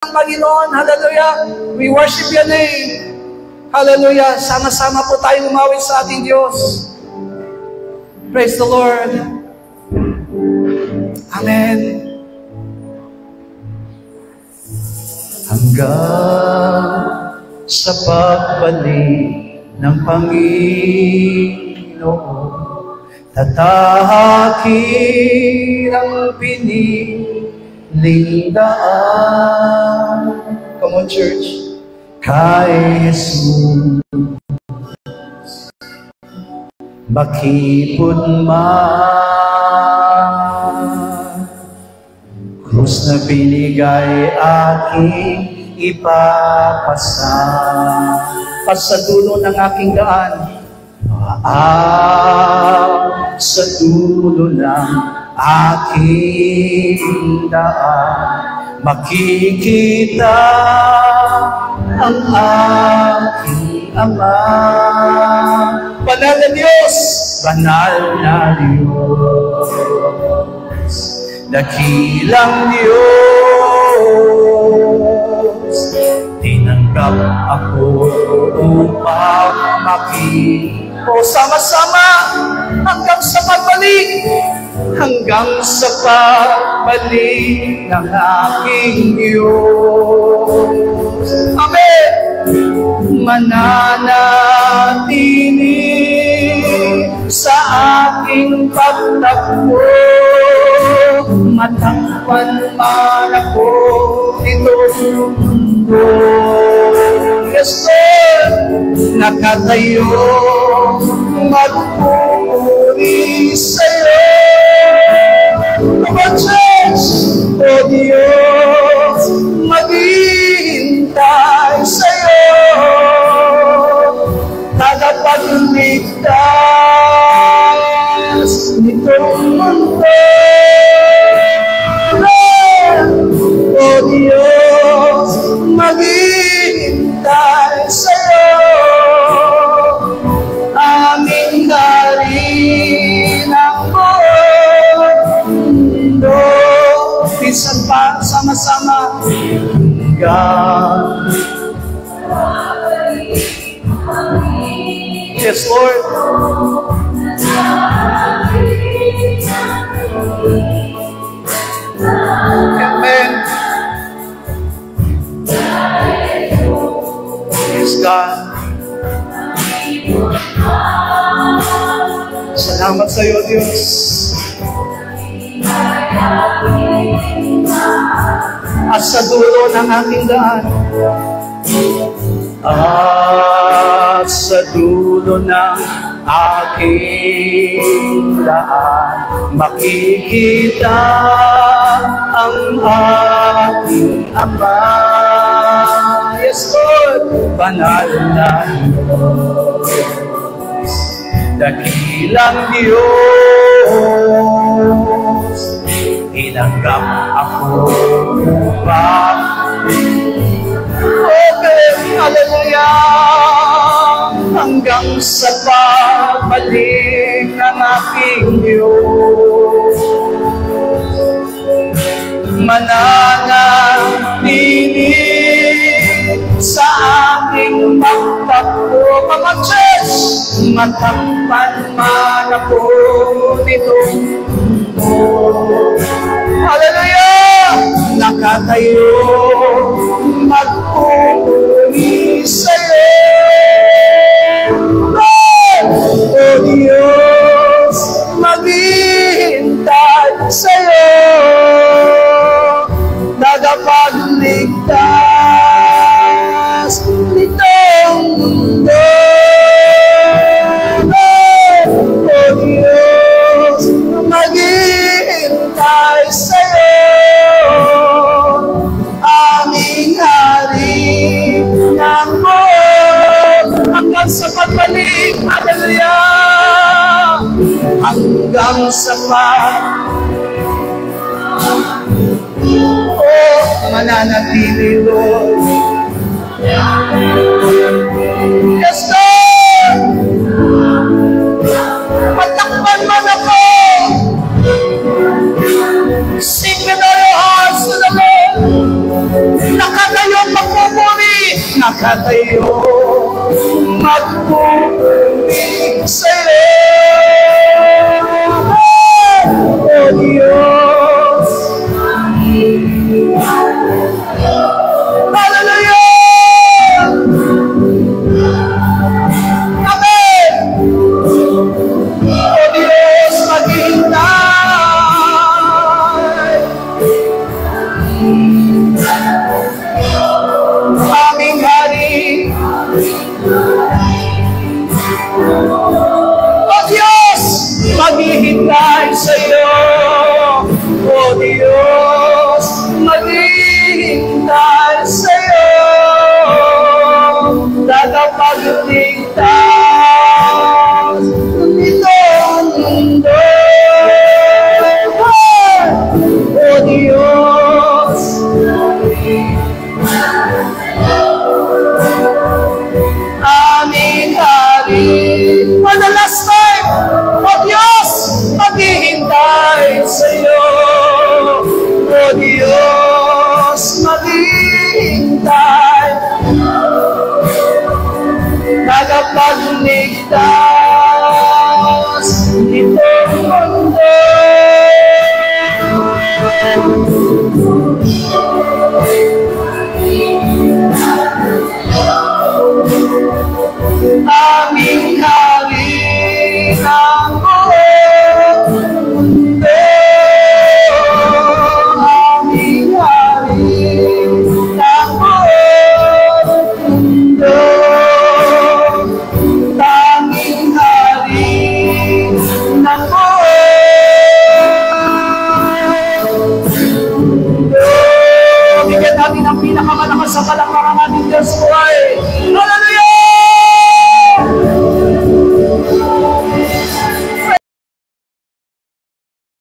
Panginoon, hallelujah. We worship your name. Hallelujah. Sama-sama po tayo umawi sa ating Diyos. Praise the Lord. Amen. Hanggang sa pagbalik ng Panginoon, tatahakin ang piniling daan. Come on, church. Kay Jesus, makipot man, krus na binigay aking ipapasa Sa dulo ng aking daan, sa dulo ng aking daan, makikita ang aking Ama. banal na Diyos, Banal na Diyos, dakilang Diyos, tinanggap ako upang o sama-sama hanggang sa pagbalik, ng aking Diyos. Amen. Mananatili sa aking pagtakbo, matakpan man ako nitong mundo. Yes, Lord. Nakatayo magpupuri sa'yo. Come on, church. O Diyos, maghihintay sa'yo, tagapagligtas nitong mundo. O Diyos, maghihintay sa'yo, aming hari ng buong mundo. Minsan pa, sama-sama. God. Yes, Lord. Amen. Yes, God. Salamat sa iyo, Diyos. At sa dulo ng aking daan, At sa dulo ng aking daan, makikita ang aking Ama. yes, Lord. Banal na Diyos, dakilang Diyos, tinanggap ako upang Hallelujah! hanggang sa pagbalik ng aking Diyos. Mananatili sa aking pagtakbo, Mga church! matakpan man ako nitong mundo. Hallelujah! Nakatayo magpupuri sa'yo. O Diyos, maghihintay sa'yo, tagapagligtas nitong mundo. O Diyos, maghihintay sa'yo, aming hari ng buong Hanggang sa pagbalik, hallelujah, hanggang sa mananatili, Lord. yes, Lord! Matakpan man ako! Sing with all your hearts to the Lord! nakatayo magpupuri, nakatayo magpupuri sa'yo. O Diyos, hallelujah! Amen! O Diyos, maghihintay. Aming Hari. O Diyos, maghihintay sa iyo. O Diyos, maghihintay sa iyo. Tagapagligtas nitong mundo. O Diyos, aming Hari. For the last time, O Diyos, maghihintay sa iyo. O Diyos, maghihintay. Tagapagligtas nitong mundo. Aming Hari ng buong mundo. Aming Hari ng buong mundo. Aming Hari ng buong mundo. Bigyan natin ang pinakamalakas sa palakpakan ating Diyos buhay.